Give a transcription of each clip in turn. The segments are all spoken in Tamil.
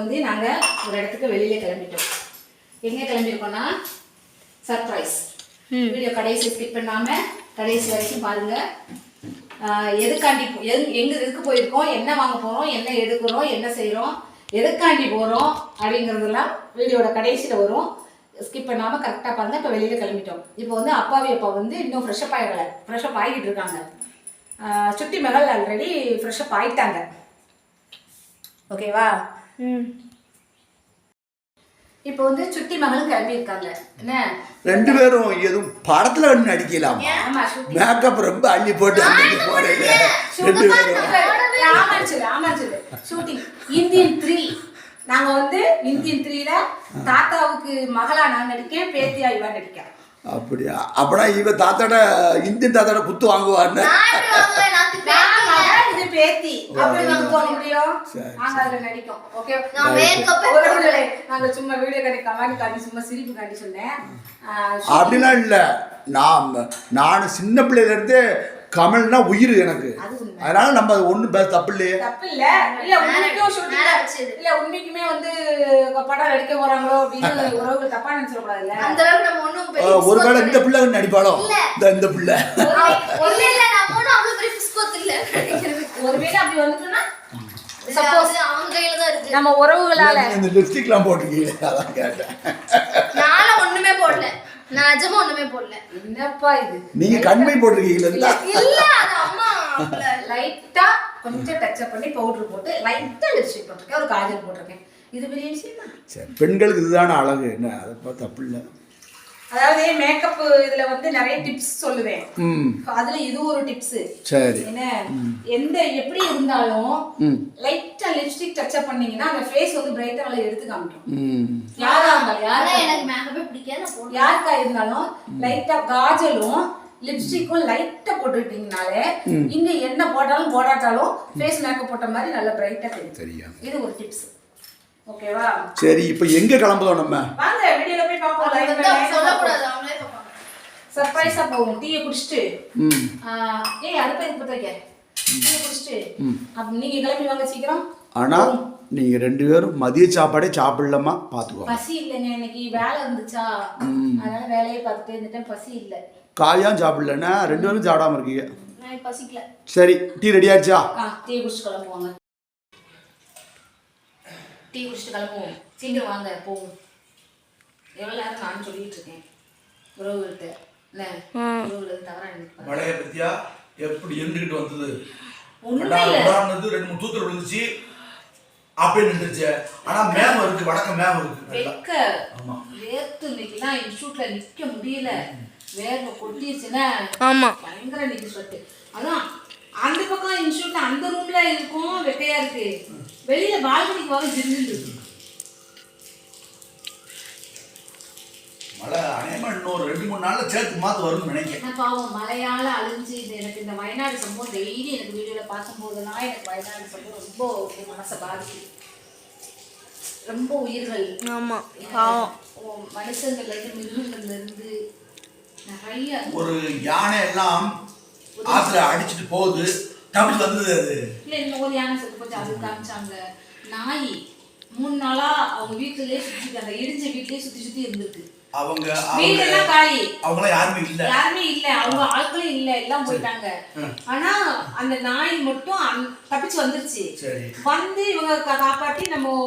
வந்து நாங்கள் ஒரு இடத்துக்கு வெளியில் கிளம்பிட்டோம். எங்கே கிளம்பியிருக்கோன்னா சர்ப்ரைஸ். வீடியோ கடைசி ஸ்கிப் பண்ணாமல் கடைசி வரைக்கும் பாருங்கள். எதுக்காண்டி எதுக்கு போயிருக்கோம், என்ன வாங்க போகிறோம், என்ன எடுக்கிறோம், என்ன செய்கிறோம், எதுக்காண்டி போகிறோம் அப்படிங்கிறதெல்லாம் வீடியோட கடைசியில் வரும். ஸ்கிப் பண்ணாமல் கரெக்டாக பாருங்கள். இப்போ வெளியில் கிளம்பிட்டோம். இப்போ வந்து அப்பாவி அப்பா வந்து இன்னும் ஃப்ரெஷ்அப் ஆகிடலை, ஃப்ரெஷ்அப் ஆகிட்டு இருக்காங்க. சுட்டி மகள் ஆல்ரெடி ஃப்ரெஷ்அப் ஆகிட்டாங்க. ஓகேவா? இப்போ வந்து சுட்டி மகளும் கிளம்பியிருக்காங்க. என்ன ரெண்டு பேரும் எதுவும் படத்துல நடிக்கலாம். மேக்கப் ரொம்ப அள்ளி போட்டு ரெண்டு பேரும் ஷூட்டிங் இந்தியன் 3. நாங்க வந்து இந்தியன் 3ல தாத்தாவுக்கு மகளா நான் நடிக்கேன், பேத்தியா இவா நடிக்க. அப்படியா? அப்பனா இவ தாத்தாட இந்தியன் தாத்தாட குத்து வாங்குவான்னு இது பேத்தி அப்படி நாங்க போக முடியும். நாங்க அதுல நடிக்கும். ஓகே, நாங்க சும்மா வீடியோ காண்டி சும்மா சிரிப்பு காண்டி சொன்னேன். அப்படிலாம் இல்ல. நான் சின்ன பிள்ளையில இருந்து கமல்னா உயிர் எனக்கு. அதனால நம்ம ஒண்ணும் தப்பு இல்லையே. தப்பு இல்ல. இல்ல உண்மைக்கும் ஷூட்டிங் இல்ல உண்மைக்குமே வந்து படம் நடிக்க போறாங்களோ அப்படின்னு உறவுகள் தப்பா நினைச்சிட கூடாதுல்ல. அந்த அளவுக்கு நம்ம ஒண்ணும் ஒருவேளை இந்த பிள்ளை நடிப்பாளோ இந்த பிள்ளை ஒருவேளை அப்படி வந்துட்டுனா சப்போஸ் அவங்க கையில தான் இருக்கு. நம்ம உறவுகளால இந்த லிப்ஸ்டிக்லாம் போட்டுக்கீங்க. அதான் கேட்டேன். நான் ஒண்ணுமே போடல. நான் நிஜமா ஒண்ணுமே போடல. என்னப்பா இது? நீங்க கண்மை போட்டுருக்கீங்களா? இல்ல, அது அம்மா லைட்டா கொஞ்சம் டச் அப் பண்ணி பவுடர் போட்டு லைட்டா லிப்ஸ்டிக் போட்டுருக்கேன், ஒரு காஜல் போட்டுருக்கேன். இது பெரிய விஷயமா? சரி, பெண்களுக்கு இதுதான அழகு. என்ன அதை பார்த்து தப்பு இல்லை. அதாவது மேக்கப் இதுல வந்து நிறைய டிப்ஸ் சொல்லுவேன். அதுல இது ஒரு டிப்ஸ். சரி, என்ன எந்த எப்படி இருந்தாலும் லைட்டா லிப்ஸ்டிக் டச் அப் பண்ணீங்கன்னா அந்த ஃபேஸ் வந்து பிரைட்டா நல்லா எடுத்து காமிக்கும். யாரா இருந்தாலும் எனக்கு மேக்கப்பே பிடிக்காது. யாருக்கா இருந்தாலும் லைட்டா காஜலும் லிப்ஸ்டிக்கும் லைட்டா போட்டுக்கிட்டீங்கனாலே இங்க என்ன போட்டாலும் போடாட்டாலும் ஃபேஸ் மேக்கப் போட்ட மாதிரி நல்லா பிரைட்டா தெரியும். இது ஒரு டிப்ஸ். ஓகேவா? சரி, இப்போ எங்க கிளம்புறோம் நம்ம? வாங்க வீடியோல போய் பாப்போம். லைவ்ல சொல்ல கூடாது, அவங்களே பாப்பாங்க. சர்ப்ரைஸா போவோம். டீயை குடிச்சிட்டு அடுப்பை பத்த வைக்க டீயை குடிச்சிட்டு அப்ப நீங்க கிளம்பி வாங்க சீக்கிரம். ஆனா நீங்க ரெண்டு பேரும் மதிய சாப்பாடே சாப்பிடலாமா பாத்துக்கோ. பசி இல்லைங்க, இன்னைக்கு வேலை இருந்துச்சா, அதனால வேலையை பார்த்துட்டே இருந்துட்டேன். பசி இல்ல. காயும் சாப்பிடலன்னா ரெண்டு பேரும் சாப்பிடாம இருக்கீங்க. நான் பசிக்கல. சரி, டீ ரெடி ஆயிடுச்சா? டீ குடிச்சிட்டு கிளம்புவாங்க. டீ குடிச்சிட்டு கிளம்புவோம். சீக்கிரம் வாங்க போவோம். எவ்வளவு நேரம் நான் சொல்லிட்டு இருக்கேன் உறவுகிட்ட. என்ன உறவுகள் தவறா நினைப்பாங்க. மழையை பத்தியா எப்படி இருந்துகிட்டு வந்தது? உண்மையில ரெண்டு மூணு தூத்தல் விழுந்துச்சு, அப்படியே நின்றுச்சு. ஆனா மேகம் இருக்கு, வடக்க மேகம் இருக்கு. வெக்க வேர்த்து இன்னைக்குலாம் இன்ஸ்டியூட்ல நிக்க முடியல. வேர்வை கொட்டிடுச்சுன்னா பயங்கர நிக்க சொட்டு. அதான் அந்த பக்கம் இன்ஸ்டியூட்ல அந்த ரூம்ல இருக்கும், வெக்கையா இருக்கு. வெளியில பால்கனிக்கு வர ஜில்லுன்னு இருக்கு. மழை அநேகமா இன்னொரு 2-3 நாள்ல சேர்த்து மாத்து வரும்னு நினைக்கிறேன். பாவம் மழையால அழிஞ்சு எனக்கு இந்த வயநாடு சம்பவம் டெய்லி எனக்கு வீடியோல பார்க்கும்போதெல்லாம் எனக்கு வயநாடு சம்பவம் ரொம்ப மனசை பாதிக்குது. ரொம்ப உயிர்கள் மனுஷங்கள்ல இருந்து மிருகங்கள்ல இருந்து நிறைய ஒரு யானை எல்லாம் ஆத்துல அடிச்சுட்டு போகுது, தப்பிச்சு வந்தது. அது இல்ல இன்னொரு யானை செத்து போச்சு, அது காமிச்சாங்க. நாய் 3 நாளா அவங்க வீட்டுலயே சுத்தி, அந்த இடிஞ்ச வீட்லயே சுத்தி சுத்தி இருந்திருக்கு. அவங்க வீடெல்லாம் காலி, அவங்க யாருமே இல்ல, அவங்க ஆட்களும் இல்ல, எல்லாம் போயிட்டாங்க. ஆனா அந்த நாய் மட்டும் தப்பிச்சு வந்துருச்சு. வந்து இவங்க காப்பாத்தி நம்ம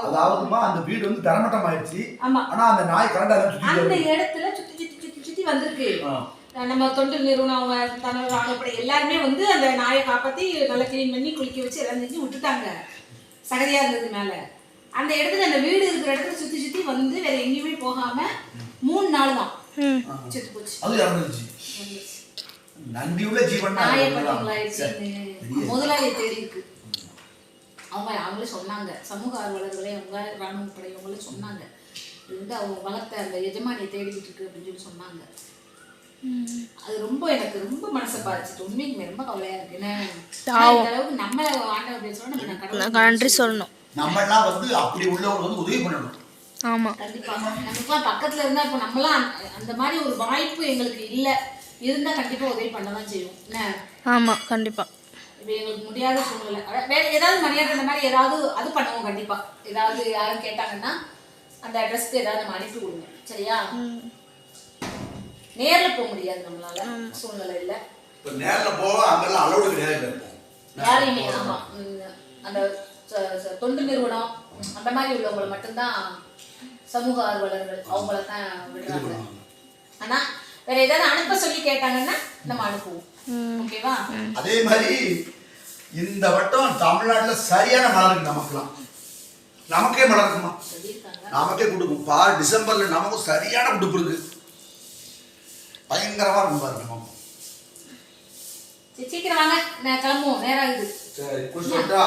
அதாவதுமா அந்த வீடு வந்து தரமட்டம் ஆயிடுச்சு. ஆமா, ஆனா அந்த நாய் கரெக்டா அந்த இடத்துல சுத்தி சுத்தி சுத்தி சுத்தி வந்திருக்கு. நம்ம தொண்டு நிறுவனம் அவங்க தமிழ் ராணுவப்படை எல்லாருமே வந்து அந்த நாயை காப்பாத்தி நல்லா கிளீன் பண்ணி குளிக்க வச்சு எல்லாம் செஞ்சு விட்டுட்டாங்க. சகதியா இருந்தது மேல. அந்த இடத்துல அந்த வீடு இருக்கிற இடத்துல சுத்தி சுத்தி வந்து வேற எங்கேயுமே போகாம 3 நாள் தான் செத்து போச்சு. அது இறந்துச்சு. நன்றியுள்ள ஜீவன் நாயை பண்ணீங்களாயிடுச்சு. முதலாளியை தேடி இருக்கு. அவங்களே சொன்னாங்க, சமூக ஆர்வலர்களே அவங்க ராணுவப்படை அவங்களே சொன்னாங்க, இது வந்து அவங்க வளர்த்த அந்த எஜமானியை தேடிக்கிட்டு இருக்கு அப்படின்னு சொல்லி சொன்னாங்க. அது ரொம்ப எனக்கு ரொம்ப மனசை பாதிச்சுட்டு உண்மைக்குமே ரொம்ப கவலையா இருக்கு. அளவுக்கு நம்ம ஆண்டவர் பேசுறோம், நம்ம நன்றி சொல்லணும். நம்ம எல்லாம் வந்து அப்படி உள்ளவங்க வந்து உதவி பண்ணணும். ஆமா, கண்டிப்பா. நமக்குலாம் பக்கத்துல இருந்தா இப்ப நம்மலாம் அந்த மாதிரி ஒரு வாய்ப்பு எங்களுக்கு இல்ல. இருந்தா கண்டிப்பா உதவி பண்ணதான் செய்வோம். என்ன? ஆமா, கண்டிப்பா. இப்போ எங்களுக்கு முடியாத சூழ்நிலை வேற ஏதாவது மரியாதை இந்த மாதிரி ஏதாவது அது பண்ணுவோம் கண்டிப்பா. ஏதாவது யாரும் கேட்டாங்கன்னா அந்த அட்ரஸ்க்கு ஏதாவது நம்ம அனுப்பி விடுங்க சரியா. நேர்ல போக முடியாது நம்மளால, சூழ்நிலை இல்லை. இப்போ நேர்ல போக அங்கெல்லாம் அலௌடு கிடையாது. யாரையுமே ஆமா அந்த தொண்டு நிறுவனம் அந்த மாதிரி உள்ளவங்களை மட்டும்தான் சமூக ஆர்வலர்கள் அவங்கள தான் விடுறாங்க. ஆனா வேற ஏதாவது அனுப்ப சொல்லி கேட்டாங்கன்னா நம்ம அனுப்புவோம். ஓகேவா? அதே மாதிரி இந்த வட்டம் தமிழ்நாட்டுல சரியான மழை இருக்கு. நமக்குலாம் நமக்கே மழை இருக்குமா, நமக்கே கொடுக்கும். டிசம்பர்ல நமக்கும் சரியான குடுப்பு இருக்கு. பயங்கரமா இருக்கும் பாருங்க. நமக்கு சீக்கிரம் வாங்க, நான் கிளம்புவோம், நேரம் ஆகுது. சரி குடிச்சுட்டா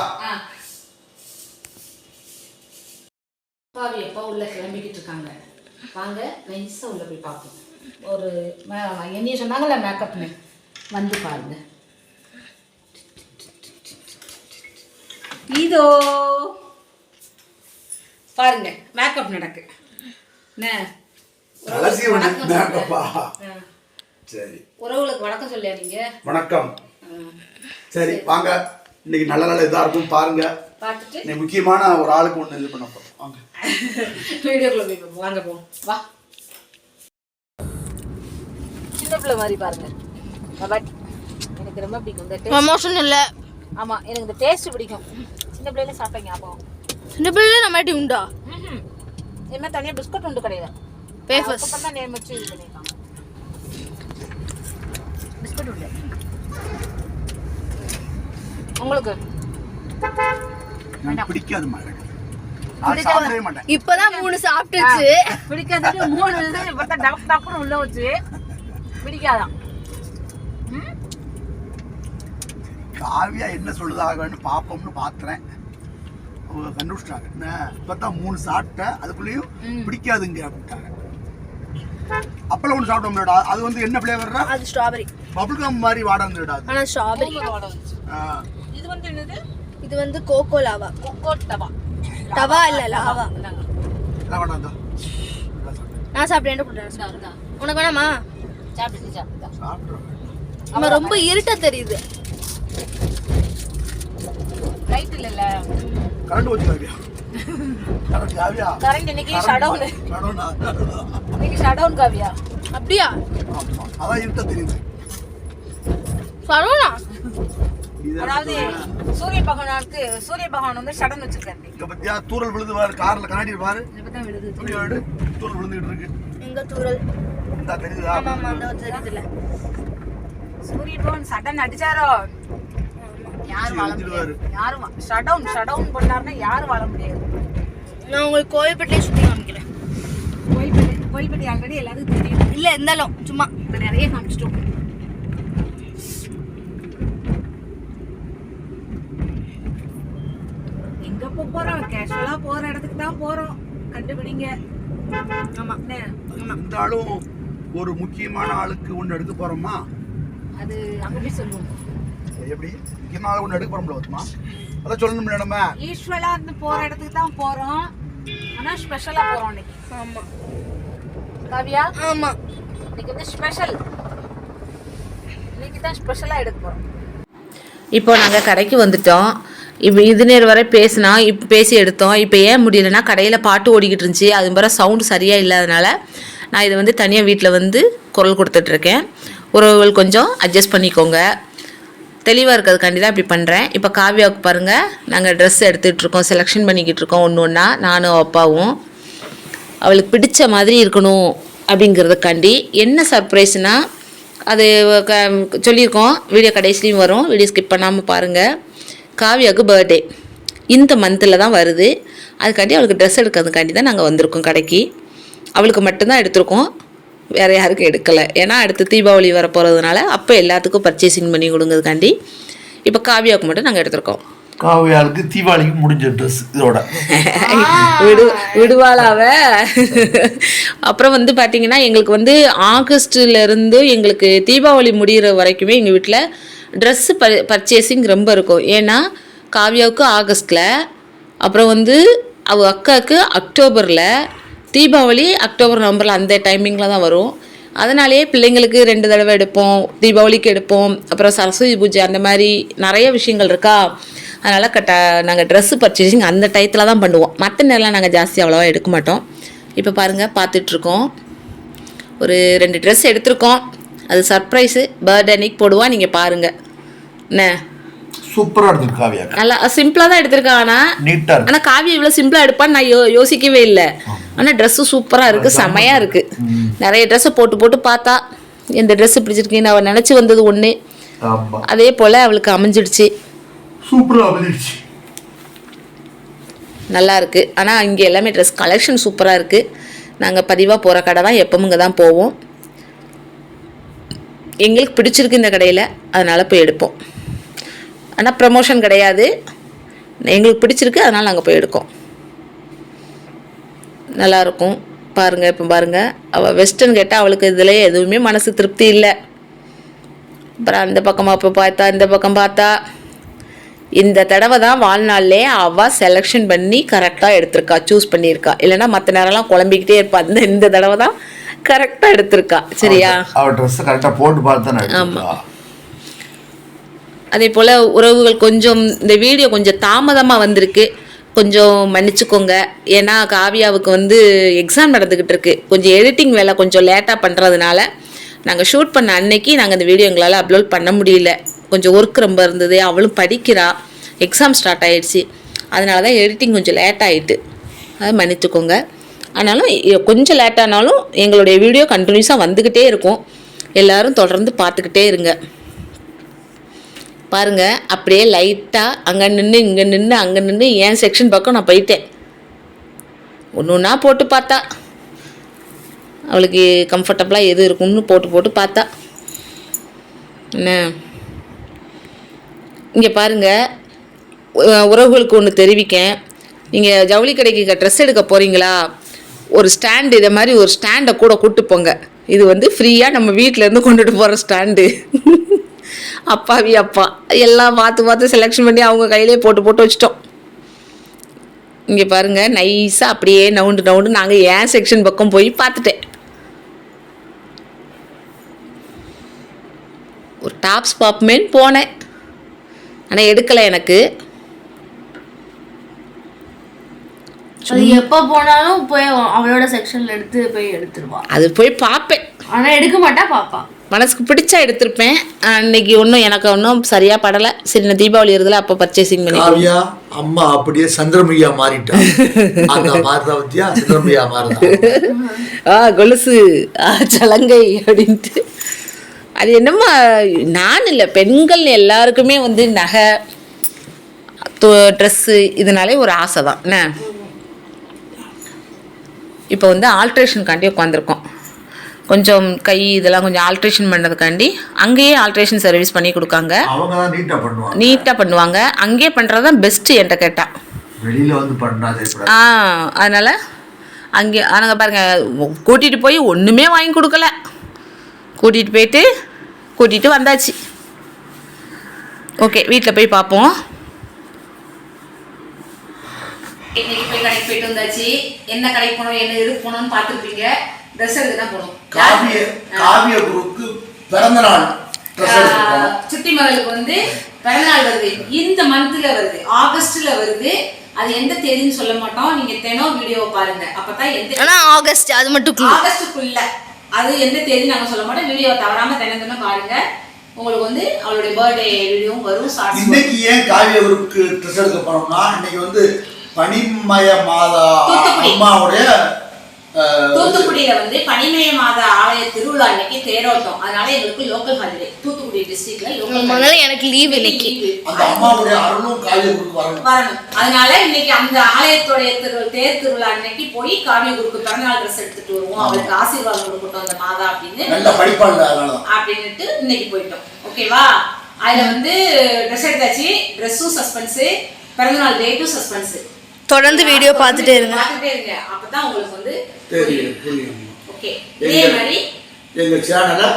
பாவி எப்போ உள்ள கிளம்பிக்கிட்டு இருக்காங்க. வாங்க நைஸா உள்ள போய் பார்ப்போம். ஒரு என்னைய சொன்னாங்கல்ல மேக்கப்னு, வந்து பாருங்க. இதோ பாருங்க மேக்கப் நடக்கு. சரி உறவுகளுக்கு வணக்கம் சொல்லியா நீங்க? வணக்கம். சரி வாங்க, இன்னைக்கு நல்ல நல்ல இதா இருக்கும் பாருங்க. பார்த்துட்டு நீ முக்கியமான ஒரு ஆளுக்கு ஒன்று இது பண்ண போறோம். வாங்க வீடியோக்குள்ள போய் பார்ப்போம். வாங்க போவோம் வா. சின்ன பிள்ளை மாதிரி பாருங்க. எனக்கு ரொம்ப பிடிக்கும் இந்த டேஸ்ட். ப்ரமோஷன் இல்ல. ஆமா எனக்கு இந்த டேஸ்ட் பிடிக்கும். சின்ன பிள்ளைல சாப்பிட்ட ஞாபகம். சின்ன பிள்ளைல நம்மட்டி உண்டா? என்ன தனியா பிஸ்கட் உண்டு கிடையாது. பேஃபஸ் அப்ப தான் நேம் வச்சு இது பண்ணிருக்காங்க. பிஸ்கட் உண்டு. உங்களுக்கு எனக்கு பிடிக்காது மாதிரி. நான் சாப்பிடவே மாட்டேன். இப்பதான் 3 சாப்பிட்டுச்சு. பிடிக்காதது 3 இது இப்ப டபக் டபக்னு உள்ள வச்சு பிடிக்காதான். காவியா என்ன சொல்லுதாகன்னு பாப்போம்னு பாத்துறேன். அவங்க கண்டுபிடிச்சிட்டாங்க. என்ன இப்பதான் 3 சாப்பிட்டேன், அதுக்குள்ளேயும் பிடிக்காதுங்க அப்படின்ட்டாங்க. அப்பெல்லாம் ஒன்று சாப்பிட்டோம்லடா, அது வந்து என்ன ஃப்ளேவர்ரா? அது ஸ்ட்ராபெரி. பபிள் கம் மாதிரி வாட வந்துடா. ஆனா ஸ்ட்ராபெரி இது வந்து என்னது? இது வந்து கோகோ லாவா. கோகோ தவா. தவா இல்ல லாவா. லாவா தான். நான் சாப்பிட்டேன். கொடுறேன். உனக்கு வேணாமா? சாப்பிடு. சாப்பிடுறோம். நம்ம ரொம்ப இருட்ட தெரியுது. லைட் இல்லல. கரண்ட் வச்சு காவியா. கரண்ட் காவியா. கரண்ட் இன்னைக்கு ஷட் டவுன். Shut down. இன்னைக்கு ஷட் டவுன் காவியா. அப்படியா? ஆமா. அதான் இருட்ட தெரியுது. சரோனா. அதாவது சூரிய பகவான் வந்து ஷட் டவுன் வச்சிருக்காரு. இங்க பத்தியா தூறல் விழுது பாரு, கார்ல கண்ணாடி பாரு. இப்பதான் விழுது. தூறல் விழுந்துட்டு இருக்கு. எங்க தூறல்? இந்த தெரியுதா? ஆமா ஆமா அந்த தெரியுதுல. சூரிய பகவான் சடன் அடிச்சாரோ யாரும் வாழ முடியாது. யாரும் ஷட் டவுன் பண்ணாருன்னா யாரும் வாழ முடியாது. நான் உங்களுக்கு கோயில்பட்டிலே சுத்தி காமிக்கிறேன். கோயில்பட்டி ஆல்ரெடி எல்லாருக்கும் தெரியும். இல்ல இருந்தாலும் சும்மா நிறைய காமிச்சிட்டோம். எங்க போறோம்? கேஷுவலா போற இடத்துக்கு தான் போறோம். கண்டுபிடிங்க. ஆமா இருந்தாலும் ஒரு முக்கியமான ஆளுக்கு ஒன்று எடுக்க போறோமா? அது அங்க போய் சொல்லுவோம். எப்படி முக்கியமான ஒன்று எடுக்க போறோம்ல வருமா? அதான் சொல்லணும்ல. நம்ம யூஸ்வலா இருந்து போற இடத்துக்கு தான் போறோம், ஆனா ஸ்பெஷலா போறோம் இன்னைக்கு. ஆமா காவியா. ஆமா இன்னைக்கு வந்து ஸ்பெஷல். இன்னைக்கு தான் ஸ்பெஷலா எடுக்க போறோம். இப்போ நாங்கள் கடைக்கு வந்துட்டோம். இப்போ இது நேரம் வரை இப்போ பேசி எடுத்தோம். இப்போ ஏன் முடியலன்னா கடையில் பாட்டு ஓடிக்கிட்டு இருந்துச்சு. அது மாதிரி சவுண்டு சரியாக இல்லாதனால நான் இதை வந்து தனியாக வீட்டில் வந்து குரல் கொடுத்துட்ருக்கேன். உறவுகள் கொஞ்சம் அட்ஜஸ்ட் பண்ணிக்கோங்க. தெளிவாக இருக்கிறதுக்காண்டி தான் இப்படி பண்ணுறேன். இப்போ காவியாவுக்கு பாருங்கள், நாங்கள் ட்ரெஸ் எடுத்துகிட்ருக்கோம், செலெக்ஷன் பண்ணிக்கிட்டு இருக்கோம். ஒன்று ஒன்றா நானும் அப்பாவும். அவளுக்கு பிடிச்ச மாதிரி இருக்கணும் அப்படிங்கிறதுக்காண்டி என்ன சர்ப்ரைஸ்னால் அது சொல்லியிருக்கோம். வீடியோ கடைசிலையும் வரும், வீடியோ ஸ்கிப் பண்ணாமல் பாருங்கள். காவியாவுக்கு பர்த்டே இந்த மந்தில் தான் வருது. அதுக்காண்டி அவளுக்கு ட்ரெஸ் எடுக்கிறதுக்காண்டி தான் நாங்கள் வந்திருக்கோம் கடைக்கு. அவளுக்கு மட்டும்தான் எடுத்திருக்கோம், வேறு யாருக்கும் எடுக்கலை. ஏன்னா அடுத்து தீபாவளி வர போகிறதுனால அப்போ எல்லாத்துக்கும் பர்ச்சேசிங் பண்ணி கொடுங்கிறதுக்காண்டி இப்போ காவியாவுக்கு மட்டும் நாங்கள் எடுத்திருக்கோம். காவியாவுக்கு தீபாவளிக்கு முடிஞ்ச ட்ரெஸ் இதோட விடுவாளாவ. அப்புறம் வந்து பார்த்திங்கன்னா எங்களுக்கு வந்து ஆகஸ்ட்லேருந்து எங்களுக்கு தீபாவளி முடிகிற வரைக்குமே எங்கள் வீட்டில் ட்ரெஸ்ஸு பர்ச்சேசிங் ரொம்ப இருக்கும். ஏன்னா காவியாவுக்கு ஆகஸ்ட்டில், அப்புறம் வந்து அவள் அக்காவுக்கு அக்டோபரில், தீபாவளி அக்டோபர் நவம்பரில் அந்த டைமிங்கில் தான் வரும். அதனாலேயே பிள்ளைங்களுக்கு 2 தடவை எடுப்போம், தீபாவளிக்கு எடுப்போம், அப்புறம் சரஸ்வதி பூஜை அந்த மாதிரி நிறைய விஷயங்கள் இருக்கா. அதனால் நாங்கள் ட்ரெஸ்ஸு பர்ச்சேசிங் அந்த டயத்தில் தான் பண்ணுவோம். மற்ற நேரம்லாம் நாங்கள் ஜாஸ்தி அவ்வளோவா எடுக்க மாட்டோம். இப்போ பாருங்கள் பார்த்துட்ருக்கோம், ஒரு 2 ட்ரெஸ் எடுத்திருக்கோம். அது சர்ப்ரைஸு, பர்த்டே அன்னைக்கு போடுவோம், நீங்கள் பாருங்கள். என்ன சூப்பராக எடுத்துருக்கு காவியா, நல்லா சிம்பிளாக தான் எடுத்திருக்கான். ஆனால் காவியா இவ்வளோ சிம்பிளாக எடுப்பான்னு நான் யோசிக்கவே இல்லை. ஆனால் ட்ரெஸ்ஸு சூப்பராக இருக்குது, செம்மையாக இருக்குது. நிறைய ட்ரெஸ்ஸை போட்டு பார்த்தா எந்த ட்ரெஸ்ஸு பிடிச்சிருக்கீன்னு அவள் நினச்சி வந்தது ஒன்று, அதே போல் அவளுக்கு அமைஞ்சிடுச்சு. சூப்பராக அமைஞ்சிடுச்சு, நல்லா இருக்குது. ஆனால் இங்கே எல்லாமே ட்ரெஸ் கலெக்ஷன் சூப்பராக இருக்குது. நாங்கள் பதிவாக போகிற கடை தான், எப்பவும் இங்கே தான் போவோம். எங்களுக்கு பிடிச்சிருக்கு இந்த கடையில், அதனால் போய் எடுப்போம். ஆனால் ப்ரமோஷன் கிடையாது, எங்களுக்கு பிடிச்சிருக்கு, அதனால் நாங்கள் போய் எடுக்கோம். நல்லாயிருக்கும் பாருங்கள். இப்போ பாருங்கள், அவள் வெஸ்டர்ன் கேட்டால் அவளுக்கு இதில் எதுவுமே மனசு திருப்தி இல்லை. அப்புறம் அந்த பக்கமாக இப்போ பார்த்தா, இந்த பக்கம் பார்த்தா. இந்த தடவை தான் வாழ்நாள்லே அவள் செலெக்ஷன் பண்ணி கரெக்டாக எடுத்திருக்கா, சூஸ் பண்ணியிருக்கா. இல்லைன்னா மற்ற நேரம்லாம் குழம்பிக்கிட்டே இருப்பா. இந்த தடவை தான் கரெக்டாக எடுத்திருக்கா. சரியா, அவள் ட்ரெஸ் கரெக்டாக போட்டு பார்த்து. ஆமாம். அதே போல் உறவுகள், கொஞ்சம் இந்த வீடியோ கொஞ்சம் தாமதமாக வந்திருக்கு, கொஞ்சம் மன்னிச்சுக்கோங்க. ஏன்னா காவியாவுக்கு வந்து எக்ஸாம் நடந்துக்கிட்டு இருக்கு. கொஞ்சம் எடிட்டிங் வேலை கொஞ்சம் லேட்டாக பண்ணுறதுனால நாங்கள் ஷூட் பண்ண அன்னைக்கு நாங்கள் இந்த வீடியோ எங்களால் அப்லோட் பண்ண முடியல. கொஞ்சம் ஒர்க் ரொம்ப இருந்தது, அவளும் படிக்கிறா, எக்ஸாம் ஸ்டார்ட் ஆகிடுச்சு. அதனால தான் எடிட்டிங் கொஞ்சம் லேட் ஆகிட்டு, அதை மன்னிச்சுக்கோங்க. ஆனாலும் கொஞ்சம் லேட்டானாலும் எங்களுடைய வீடியோ கண்டினியூஸாக வந்துக்கிட்டே இருக்கும். எல்லோரும் தொடர்ந்து பார்த்துக்கிட்டே இருங்க. பாருங்கள், அப்படியே லைட்டாக அங்கே நின்று இங்கே நின்று அங்கே நின்று என் செக்ஷன் பக்கம் நான் போயிட்டேன். ஒன்று ஒன்றா போட்டு பார்த்தா அவளுக்கு கம்ஃபர்டபுளாக எது இருக்கும்னு போட்டு பார்த்தா. என்ன இங்கே பாருங்கள், உறவுகளுக்கு ஒன்று தெரிவிக்கேன். நீங்கள் ஜவுளி கடைக்கு ட்ரெஸ் எடுக்க போகிறீங்களா, ஒரு ஸ்டாண்டு, இதை மாதிரி ஒரு ஸ்டாண்டை கூட கூப்பிட்டு போங்க. இது வந்து ஃப்ரீயாக நம்ம வீட்டிலேருந்து கொண்டுட்டு போகிற ஸ்டாண்டு. அப்பாவி அப்பா எல்லாம் பார்த்து செலெக்ஷன் பண்ணி அவங்க கையிலே போட்டு வச்சிட்டோம். இங்கே பாருங்கள், நைஸாக அப்படியே நவுண்டு நாங்கள் ஏன் செக்ஷன் பக்கம் போய் பார்த்துட்டேன். ஒரு டாப்ஸ் பாப்புமேன்னு போனேன், ஆனால் எடுக்கலை. எனக்கு அது எப்போ போனாலும் போய் அவளோட செக்ஷனில் எடுத்துருவா. அது போய் பார்ப்பேன், ஆனால் எடுக்க மாட்டா, பாப்பா. மனசுக்கு பிடிச்சா எடுத்திருப்பேன். அன்னைக்கு எனக்கு ஒன்றும் சரியாக படலை. சின்ன தீபாவளி இருக்குதுல, அப்போ பர்ச்சேசிங் பண்ணி. காவியா அம்மா அப்படியே சந்திரமுகியா மாறிட்டா. மாறுதா, சந்திரமுகியா மாறுதா. கொலுசு, சலங்கை அப்படின்ட்டு. அது என்னம்மா, நான் இல்லை, பெண்கள் எல்லாருக்குமே வந்து நகை, ட்ரெஸ்ஸு இதனாலே ஒரு ஆசை தான். என்ன இப்போ வந்து ஆல்ட்ரேஷனுக்காண்டி உட்காந்துருக்கோம். கொஞ்சம் கை இதெல்லாம் கொஞ்சம் ஆல்ட்ரேஷன் பண்ணதுக்காண்டி அங்கேயே ஆல்ட்ரேஷன் சர்வீஸ் பண்ணி கொடுக்காங்க. நீட்டாக பண்ணுவாங்க. அங்கேயே பண்ணுறது தான் பெஸ்ட்டு என்கிட்ட கேட்டால். வெளியில் வந்து பண்ணாதே. அதனால் அங்கே நாங்கள் பாருங்கள், கூட்டிகிட்டு போய் ஒன்றுமே வாங்கி கொடுக்கல. கூட்டிகிட்டு வந்தாச்சு. ஓகே, வீட்டில் போய் பார்ப்போம். இன்னைக்கு போய் கடைக்கு போயிட்டு வந்தாச்சு. என்ன கடைக்கு போனோம், என்ன எதுக்கு போனோம்னு பார்த்துருப்பீங்க. ட்ரெஸ் எடுக்க தான் போனோம். காவிய குருக்கு பிறந்த நாள் சுத்தி மகளுக்கு வந்து பிறந்த நாள் வருது. இந்த மந்த்ல வருது, ஆகஸ்ட்ல வருது. அது எந்த தேதின்னு சொல்ல மாட்டோம். நீங்க தினம் வீடியோ பாருங்க, அப்பதான் எந்த ஆகஸ்ட், அது மட்டும் ஆகஸ்டுக்குள்ள அது எந்த தேதி நாங்க சொல்ல மாட்டோம். வீடியோ தவறாம தினம் பாருங்க. உங்களுக்கு வந்து அவளுடைய பர்த்டே வீடியோவும் வரும். இன்னைக்கு ஏன் காவிய குருக்கு ட்ரெஸ் எடுக்க போனோம்னா, இன்னைக்கு வந்து பனிமய மாதா அம்மாவுடைய தூத்துக்குடியில வந்து பனிமய மாதா ஆலய திருவிழா இன்னைக்கு தேரோட்டம். அதனால எங்களுக்கு லோக்கல் ஹாலிடே. தூத்துக்குடி டிஸ்ட்ரிக்ட்ல லோக்கல், எனக்கு லீவ் இன்னைக்கு. அந்த அம்மாவுடைய அருளும் காவிய குருக்கு வரணும். அதனால இன்னைக்கு அந்த ஆலயத்துடைய தேர் திருவிழா அன்னைக்கு போய் காவிய குருக்கு பிறந்தநாள் ட்ரெஸ் எடுத்துட்டு வருவோம், அவளுக்கு ஆசீர்வாதம் கொடுக்கட்டும் அந்த மாதா அப்படின்னு நல்ல படிப்பாங்க அப்படின்னுட்டு இன்னைக்கு போயிட்டோம். ஓகேவா, அதுல வந்து ட்ரெஸ் எடுத்தாச்சு. ட்ரெஸ்ஸும் சஸ்பென்ஸ், பிறந்தநாள் டேட்டும் சஸ்பென்ஸ். தொடர்ந்து வீடியோ பார்த்துட்டே இருங்க. அப்பதான் உங்களுக்கு வந்து தெரியும். ஓகே, இதே மாதிரி எங்க சேனலை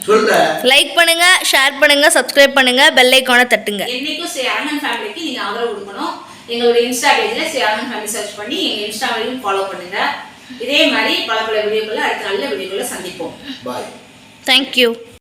சொல்ல லைக் பண்ணுங்க, ஷேர் பண்ணுங்க, சப்ஸ்கிரைப் பண்ணுங்க, பெல் ஐகானை தட்டுங்க. என்னைக்கும் ஸ்ரீ அழகன் ஃபேமிலிக்கு நீங்க ஆதரவு கொடுக்கணும். எங்களுடைய இன்ஸ்டா பேஜ்ல ஸ்ரீ அழகன் ஃபேமிலி சர்ச் பண்ணி எங்க இன்ஸ்டா பேஜையும் ஃபாலோ பண்ணுங்க. இதே மாதிரி பல பல வீடியோக்குள்ள அடுத்த நல்ல வீடியோக்குள்ள சந்திப்போம். பாய். தேங்க்யூ.